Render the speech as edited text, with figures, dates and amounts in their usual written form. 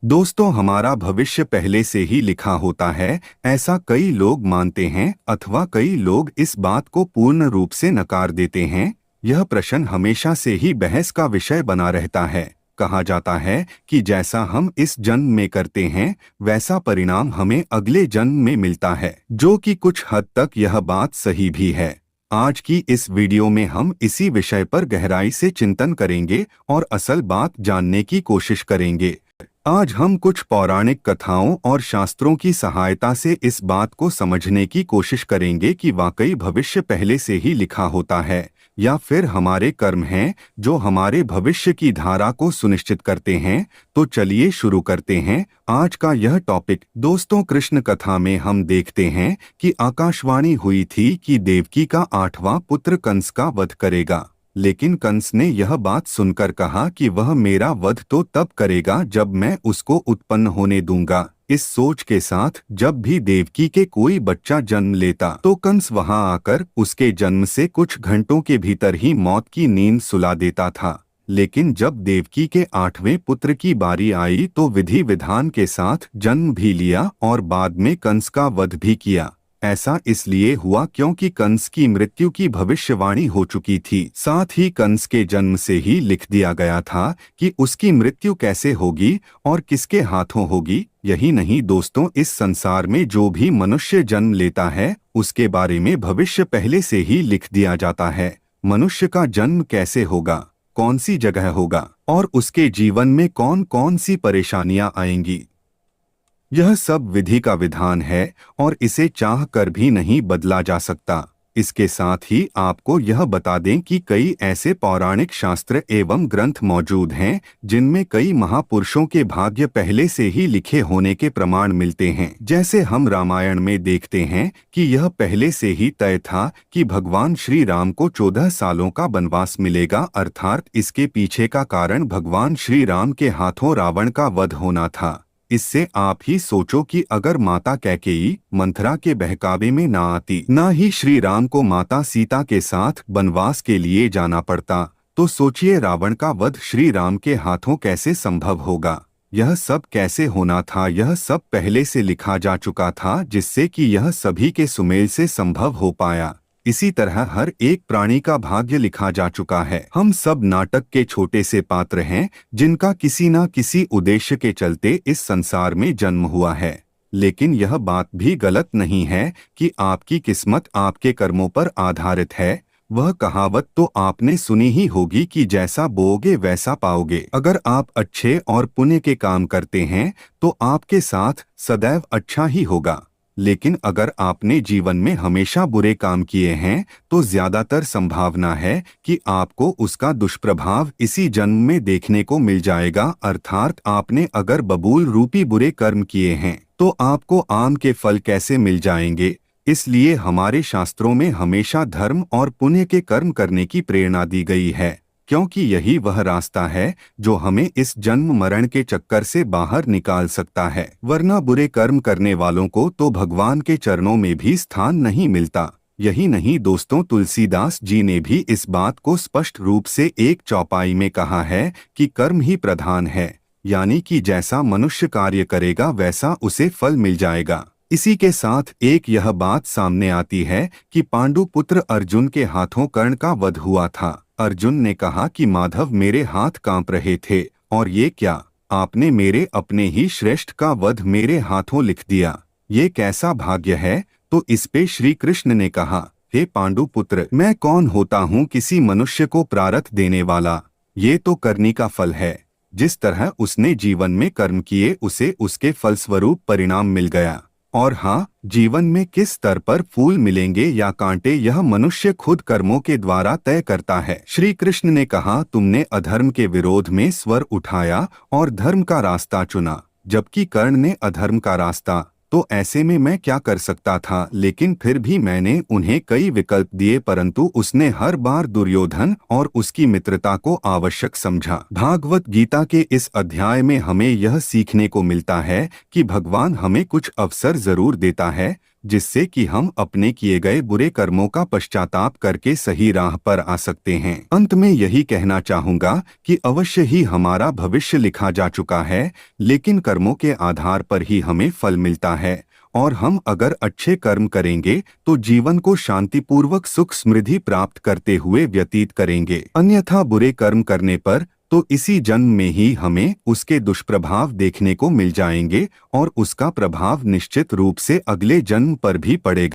दोस्तों, हमारा भविष्य पहले से ही लिखा होता है, ऐसा कई लोग मानते हैं अथवा कई लोग इस बात को पूर्ण रूप से नकार देते हैं। यह प्रश्न हमेशा से ही बहस का विषय बना रहता है। कहा जाता है कि जैसा हम इस जन्म में करते हैं, वैसा परिणाम हमें अगले जन्म में मिलता है, जो कि कुछ हद तक यह बात सही भी है। आज की इस वीडियो में हम इसी विषय पर गहराई से चिंतन करेंगे और असल बात जानने की कोशिश करेंगे। आज हम कुछ पौराणिक कथाओं और शास्त्रों की सहायता से इस बात को समझने की कोशिश करेंगे कि वाकई भविष्य पहले से ही लिखा होता है या फिर हमारे कर्म हैं जो हमारे भविष्य की धारा को सुनिश्चित करते हैं। तो चलिए शुरू करते हैं आज का यह टॉपिक। दोस्तों, कृष्ण कथा में हम देखते हैं कि आकाशवाणी हुई थी कि देवकी का 8वां पुत्र कंस का वध करेगा, लेकिन कंस ने यह बात सुनकर कहा कि वह मेरा वध तो तब करेगा जब मैं उसको उत्पन्न होने दूंगा। इस सोच के साथ जब भी देवकी के कोई बच्चा जन्म लेता तो कंस वहां आकर उसके जन्म से कुछ घंटों के भीतर ही मौत की नींद सुला देता था। लेकिन जब देवकी के 8वें पुत्र की बारी आई तो विधि विधान के साथ जन्म भी लिया और बाद में कंस का वध भी किया। ऐसा इसलिए हुआ क्योंकि कंस की मृत्यु की भविष्यवाणी हो चुकी थी। साथ ही कंस के जन्म से ही लिख दिया गया था कि उसकी मृत्यु कैसे होगी और किसके हाथों होगी। यही नहीं दोस्तों, इस संसार में जो भी मनुष्य जन्म लेता है उसके बारे में भविष्य पहले से ही लिख दिया जाता है। मनुष्य का जन्म कैसे होगा, कौन सी जगह होगा और उसके जीवन में कौन कौन सी परेशानियां आएंगी, यह सब विधि का विधान है और इसे चाह कर भी नहीं बदला जा सकता। इसके साथ ही आपको यह बता दें कि कई ऐसे पौराणिक शास्त्र एवं ग्रंथ मौजूद हैं जिनमें कई महापुरुषों के भाग्य पहले से ही लिखे होने के प्रमाण मिलते हैं। जैसे हम रामायण में देखते हैं कि यह पहले से ही तय था कि भगवान श्री राम को 14 सालों का वनवास मिलेगा, अर्थात इसके पीछे का कारण भगवान श्री राम के हाथों रावण का वध होना था। इससे आप ही सोचो कि अगर माता कैकेयी मंथरा के बहकावे में ना आती, ना ही श्री राम को माता सीता के साथ वनवास के लिए जाना पड़ता, तो सोचिए रावण का वध श्री राम के हाथों कैसे संभव होगा। यह सब कैसे होना था, यह सब पहले से लिखा जा चुका था, जिससे कि यह सभी के सुमेल से संभव हो पाया। इसी तरह हर एक प्राणी का भाग्य लिखा जा चुका है। हम सब नाटक के छोटे से पात्र हैं जिनका किसी न किसी उद्देश्य के चलते इस संसार में जन्म हुआ है। लेकिन यह बात भी गलत नहीं है कि आपकी किस्मत आपके कर्मों पर आधारित है। वह कहावत तो आपने सुनी ही होगी कि जैसा बोओगे वैसा पाओगे। अगर आप अच्छे और पुण्य के काम करते हैं तो आपके साथ सदैव अच्छा ही होगा, लेकिन अगर आपने जीवन में हमेशा बुरे काम किए हैं तो ज्यादातर संभावना है कि आपको उसका दुष्प्रभाव इसी जन्म में देखने को मिल जाएगा। अर्थात आपने अगर बबूल रूपी बुरे कर्म किए हैं तो आपको आम के फल कैसे मिल जाएंगे। इसलिए हमारे शास्त्रों में हमेशा धर्म और पुण्य के कर्म करने की प्रेरणा दी गई है, क्योंकि यही वह रास्ता है जो हमें इस जन्म मरण के चक्कर से बाहर निकाल सकता है। वरना बुरे कर्म करने वालों को तो भगवान के चरणों में भी स्थान नहीं मिलता। यही नहीं दोस्तों, तुलसीदास जी ने भी इस बात को स्पष्ट रूप से एक चौपाई में कहा है कि कर्म ही प्रधान है, यानी कि जैसा मनुष्य कार्य करेगा वैसा उसे फल मिल जाएगा। इसी के साथ एक यह बात सामने आती है कि पांडु पुत्र अर्जुन के हाथों कर्ण का वध हुआ था। अर्जुन ने कहा कि माधव, मेरे हाथ कांप रहे थे और ये क्या, आपने मेरे अपने ही श्रेष्ठ का वध मेरे हाथों लिख दिया, ये कैसा भाग्य है। तो इस पे श्री कृष्ण ने कहा, हे पांडु पुत्र, मैं कौन होता हूँ किसी मनुष्य को प्रारब्ध देने वाला, ये तो करनी का फल है। जिस तरह उसने जीवन में कर्म किए उसे उसके फलस्वरूप परिणाम मिल गया। और हाँ, जीवन में किस स्तर पर फूल मिलेंगे या कांटे यह मनुष्य खुद कर्मों के द्वारा तय करता है। श्री कृष्ण ने कहा, तुमने अधर्म के विरोध में स्वर उठाया और धर्म का रास्ता चुना, जबकि कर्ण ने अधर्म का रास्ता। तो ऐसे में मैं क्या कर सकता था, लेकिन फिर भी मैंने उन्हें कई विकल्प दिए, परंतु उसने हर बार दुर्योधन और उसकी मित्रता को आवश्यक समझा। भागवत गीता के इस अध्याय में हमें यह सीखने को मिलता है कि भगवान हमें कुछ अवसर जरूर देता है, जिससे कि हम अपने किए गए बुरे कर्मों का पश्चाताप करके सही राह पर आ सकते हैं। अंत में यही कहना चाहूँगा कि अवश्य ही हमारा भविष्य लिखा जा चुका है, लेकिन कर्मों के आधार पर ही हमें फल मिलता है, और हम अगर अच्छे कर्म करेंगे तो जीवन को शांतिपूर्वक सुख समृद्धि प्राप्त करते हुए व्यतीत करेंगे। अन्यथा बुरे कर्म करने पर तो इसी जन्म में ही हमें उसके दुष्प्रभाव देखने को मिल जाएंगे और उसका प्रभाव निश्चित रूप से अगले जन्म पर भी पड़ेगा।